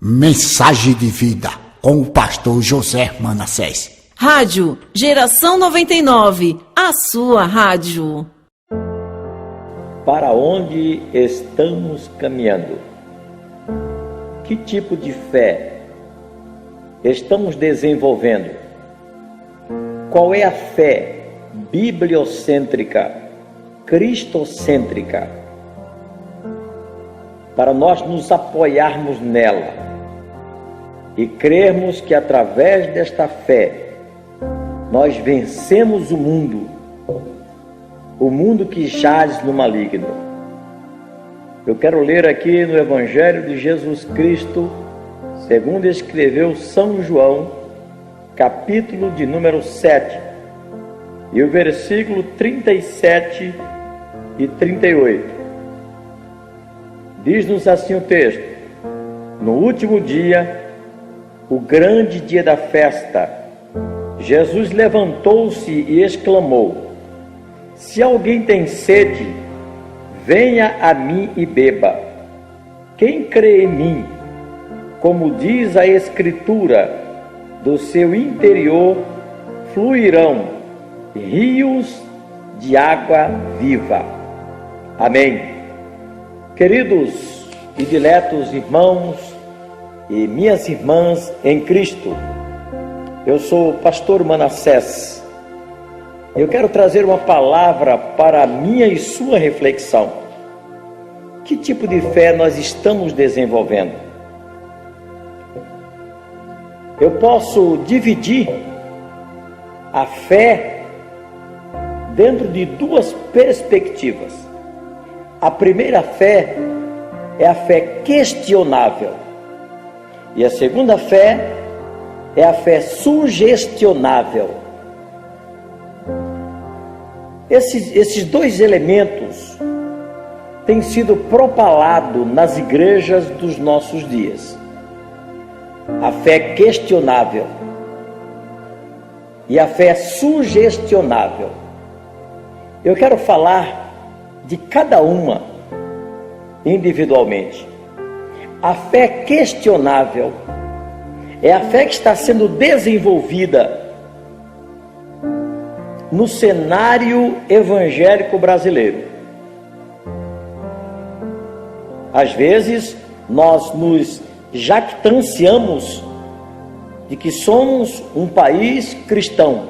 Mensagem de vida com o pastor José Manassés. Rádio Geração 99, a sua rádio. Para onde estamos caminhando? Que tipo de fé estamos desenvolvendo? Qual é a fé bibliocêntrica, cristocêntrica? Para nós nos apoiarmos nela e crermos que através desta fé nós vencemos o mundo que jaz no maligno. Eu quero ler aqui no Evangelho de Jesus Cristo, segundo escreveu São João, capítulo de número 7, e o versículo 37 e 38. Diz-nos assim o texto: no último dia, o grande dia da festa, Jesus levantou-se e exclamou: se alguém tem sede, venha a mim e beba. Quem crê em mim, como diz a Escritura, do seu interior fluirão rios de água viva. Amém. Queridos e diletos irmãos e minhas irmãs em Cristo, eu sou o pastor Manassés. Eu quero trazer uma palavra para a minha e sua reflexão. Que tipo de fé nós estamos desenvolvendo? Eu posso dividir a fé dentro de duas perspectivas. A primeira fé é a fé questionável. E a segunda fé é a fé sugestionável. Esses dois elementos têm sido propalados nas igrejas dos nossos dias. A fé questionável e a fé sugestionável. Eu quero falar de cada uma individualmente. A fé questionável é a fé que está sendo desenvolvida no cenário evangélico brasileiro. Às vezes, nós nos jactanciamos de que somos um país cristão,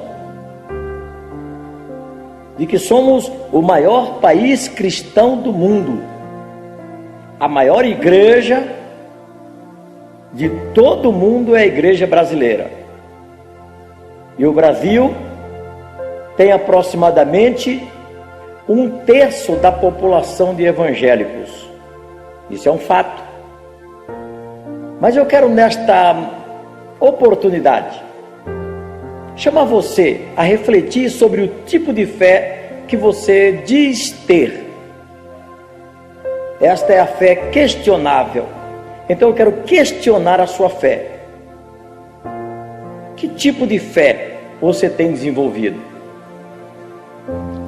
de que somos o maior país cristão do mundo, a maior igreja de todo o mundo é a igreja brasileira. E o Brasil tem aproximadamente 1/3 da população de evangélicos. Isso é um fato. Mas eu quero nesta oportunidade chamar você a refletir sobre o tipo de fé que você diz ter. Esta é a fé questionável. Então eu quero questionar a sua fé. Que tipo de fé você tem desenvolvido?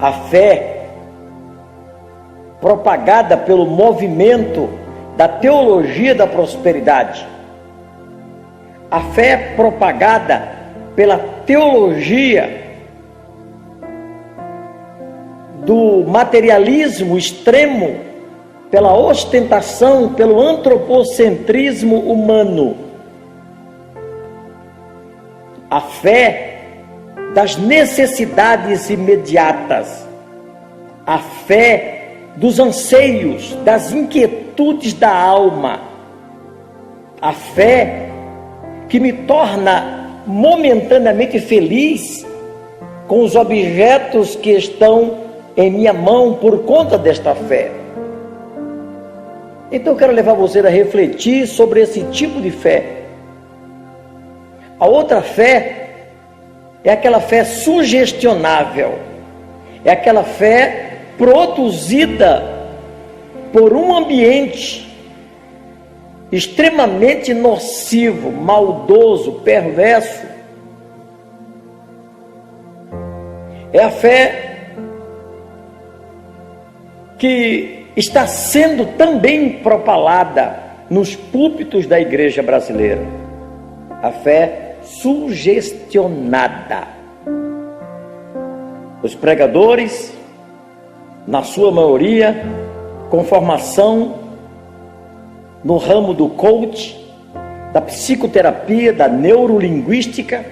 A fé propagada pelo movimento da teologia da prosperidade. A fé propagada pela teologia do materialismo extremo, pela ostentação, pelo antropocentrismo humano. A fé das necessidades imediatas, a fé dos anseios, das inquietudes da alma, a fé que me torna momentaneamente feliz com os objetos que estão em minha mão por conta desta fé. Então eu quero levar você a refletir sobre esse tipo de fé. A outra fé é aquela fé sugestionável, é aquela fé produzida por um ambiente extremamente nocivo, maldoso, perverso. É a fé que está sendo também propalada nos púlpitos da igreja brasileira. A fé sugestionada. Os pregadores, na sua maioria, com formação no ramo do coach, da psicoterapia, da neurolinguística,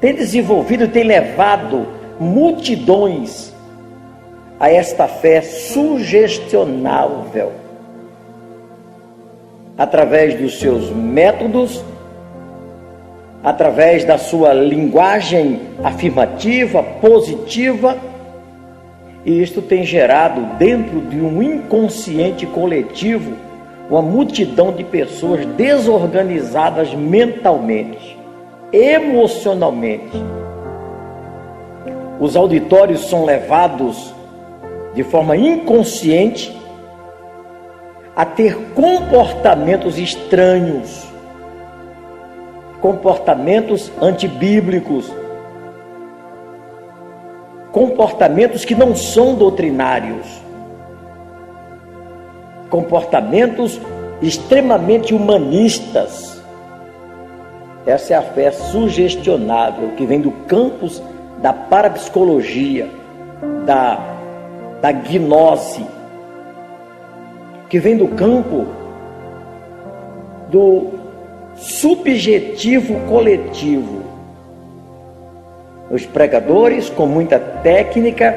têm desenvolvido e têm levado multidões a esta fé sugestionável, através dos seus métodos, através da sua linguagem afirmativa, positiva, e isto tem gerado dentro de um inconsciente coletivo uma multidão de pessoas desorganizadas mentalmente, emocionalmente. Os auditórios são levados de forma inconsciente a ter comportamentos estranhos, comportamentos antibíblicos, comportamentos que não são doutrinários, comportamentos extremamente humanistas. Essa é a fé sugestionável que vem do campus da parapsicologia, da gnose, que vem do campo do subjetivo coletivo. Os pregadores, com muita técnica,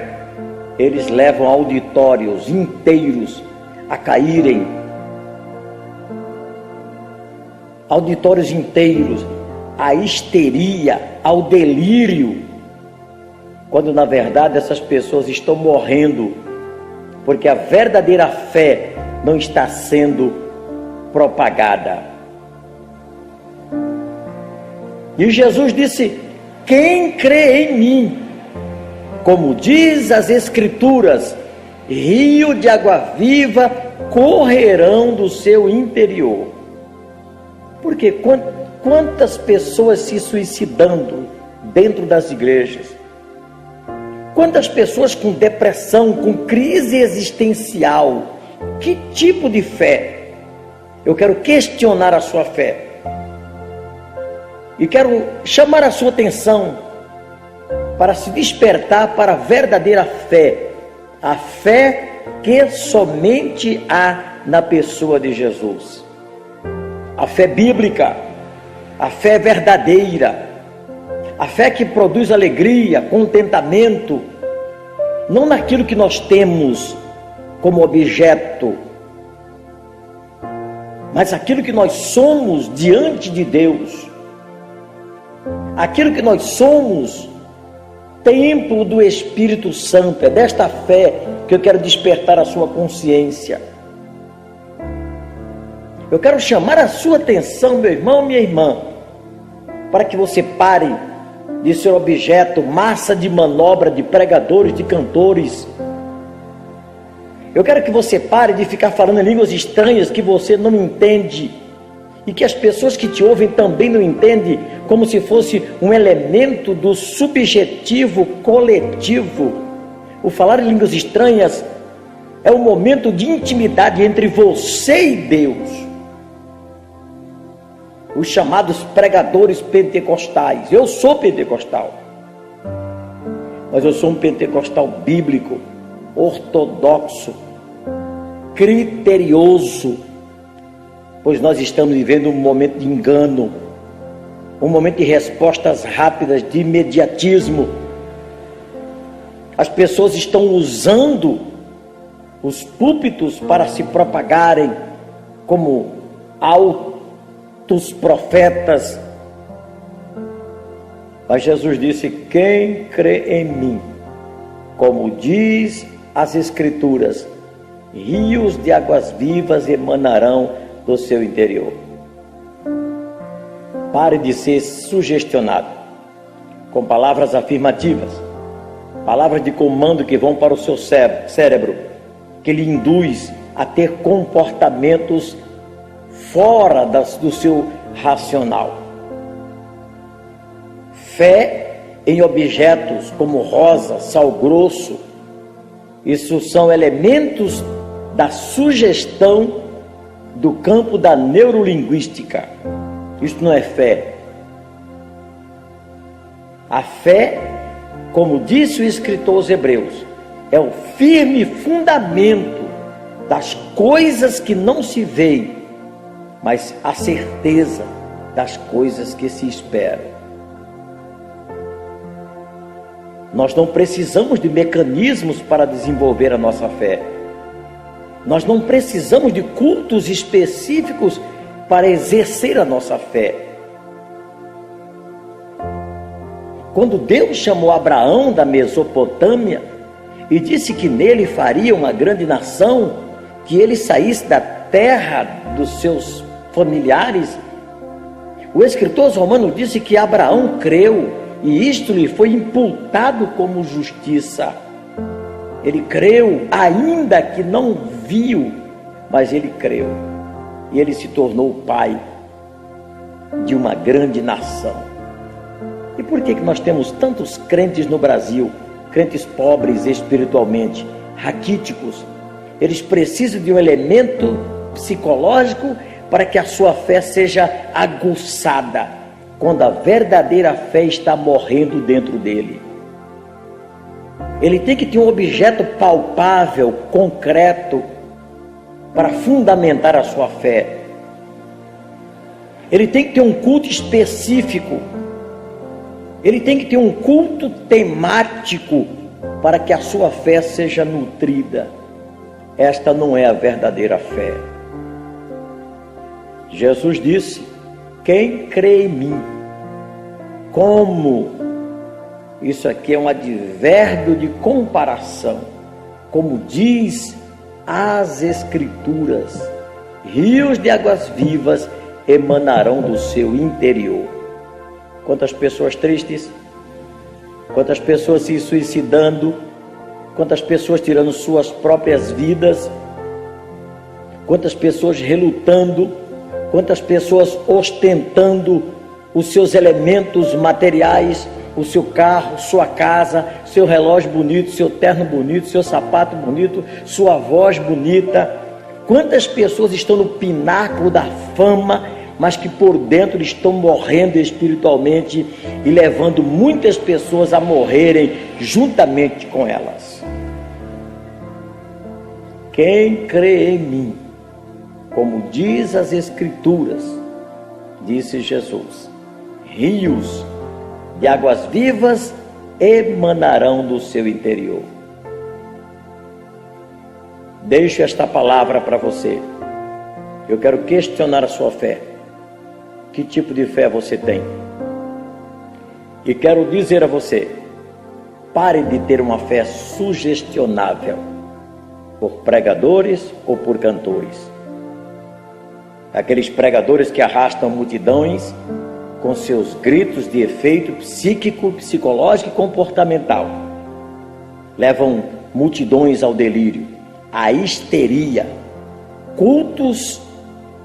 eles levam auditórios inteiros a caírem, auditórios inteiros à histeria, ao delírio, quando na verdade essas pessoas estão morrendo, porque a verdadeira fé não está sendo propagada. E Jesus disse: quem crê em mim, como diz as Escrituras, rio de água viva correrão do seu interior. Porque quantas pessoas se suicidando dentro das igrejas? Quantas pessoas com depressão, com crise existencial? Que tipo de fé? Eu quero questionar a sua fé. E quero chamar a sua atenção para se despertar para a verdadeira fé. A fé que somente há na pessoa de Jesus. A fé bíblica, a fé verdadeira, a fé que produz alegria, contentamento, não naquilo que nós temos como objeto, mas aquilo que nós somos diante de Deus, aquilo que nós somos, templo do Espírito Santo. É desta fé que eu quero despertar a sua consciência. Eu quero chamar a sua atenção, meu irmão, minha irmã, para que você pare de ser objeto, massa de manobra de pregadores, de cantores. Eu quero que você pare de ficar falando em línguas estranhas que você não entende e que as pessoas que te ouvem também não entendem, como se fosse um elemento do subjetivo coletivo. O falar em línguas estranhas é um momento de intimidade entre você e Deus. Os chamados pregadores pentecostais. Eu sou pentecostal, mas eu sou um pentecostal bíblico, ortodoxo, criterioso, pois nós estamos vivendo um momento de engano, um momento de respostas rápidas, de imediatismo. As pessoas estão usando os púlpitos para se propagarem como altos profetas. Mas Jesus disse: quem crê em mim, como diz as Escrituras, rios de águas vivas emanarão do seu interior. Pare de ser sugestionado com palavras afirmativas, palavras de comando que vão para o seu cérebro, que lhe induz a ter comportamentos fora do seu racional. Fé em objetos como rosa, sal grosso, isso são elementos da sugestão do campo da neurolinguística. Isso não é fé. A fé, como disse o escritor aos Hebreus, é o firme fundamento das coisas que não se veem, mas a certeza das coisas que se esperam. Nós não precisamos de mecanismos para desenvolver a nossa fé. Nós não precisamos de cultos específicos para exercer a nossa fé. Quando Deus chamou Abraão da Mesopotâmia e disse que nele faria uma grande nação, que ele saísse da terra dos seus familiares, o escritor romano disse que Abraão creu e isto lhe foi imputado como justiça. Ele creu, ainda que não viu, mas ele creu. E ele se tornou o pai de uma grande nação. E por que nós temos tantos crentes no Brasil? Crentes pobres espiritualmente, raquíticos. Eles precisam de um elemento psicológico para que a sua fé seja aguçada, quando a verdadeira fé está morrendo dentro dele. Ele tem que ter um objeto palpável, concreto, para fundamentar a sua fé. Ele tem que ter um culto específico. Ele tem que ter um culto temático para que a sua fé seja nutrida. Esta não é a verdadeira fé. Jesus disse: quem crê em mim, como? Isso aqui é um advérbio de comparação. Como diz as Escrituras, rios de águas vivas emanarão do seu interior. Quantas pessoas tristes, quantas pessoas se suicidando, quantas pessoas tirando suas próprias vidas, quantas pessoas relutando, quantas pessoas ostentando os seus elementos materiais, o seu carro, sua casa, seu relógio bonito, seu terno bonito, seu sapato bonito, sua voz bonita. Quantas pessoas estão no pináculo da fama, mas que por dentro estão morrendo espiritualmente e levando muitas pessoas a morrerem juntamente com elas. Quem crê em mim, como diz as Escrituras, disse Jesus, rios de águas vivas emanarão do seu interior. Deixo esta palavra para você. Eu quero questionar a sua fé. Que tipo de fé você tem? E quero dizer a você, pare de ter uma fé sugestionável por pregadores ou por cantores. Aqueles pregadores que arrastam multidões com seus gritos de efeito psíquico, psicológico e comportamental. Levam multidões ao delírio, à histeria. Cultos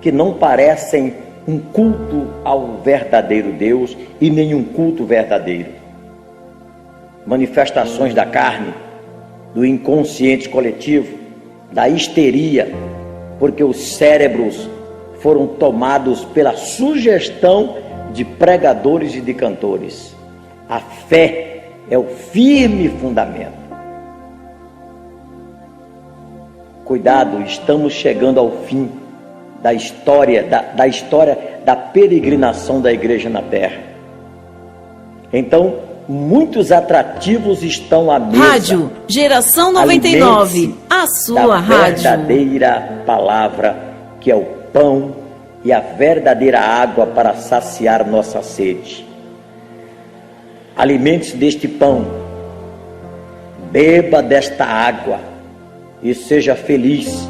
que não parecem um culto ao verdadeiro Deus e nenhum culto verdadeiro. Manifestações da carne, do inconsciente coletivo, da histeria, porque os cérebros foram tomados pela sugestão de pregadores e de cantores. A fé é o firme fundamento. Cuidado, estamos chegando ao fim da história da peregrinação da igreja na terra. Então, muitos atrativos estão à mesa. Rádio Geração 99, a sua rádio. A verdadeira palavra, que é o pão e a verdadeira água para saciar nossa sede. Alimente-se deste pão, beba desta água e seja feliz,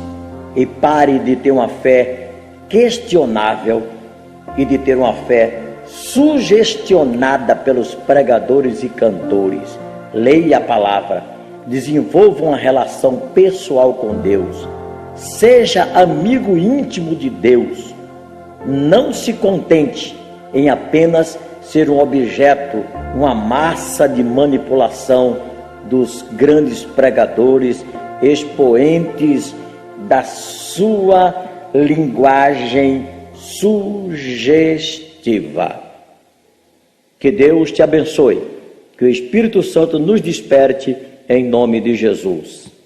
e pare de ter uma fé questionável e de ter uma fé sugestionada pelos pregadores e cantores. Leia a palavra, desenvolva uma relação pessoal com Deus, seja amigo íntimo de Deus. Não se contente em apenas ser um objeto, uma massa de manipulação dos grandes pregadores, expoentes da sua linguagem sugestiva. Que Deus te abençoe, que o Espírito Santo nos desperte em nome de Jesus.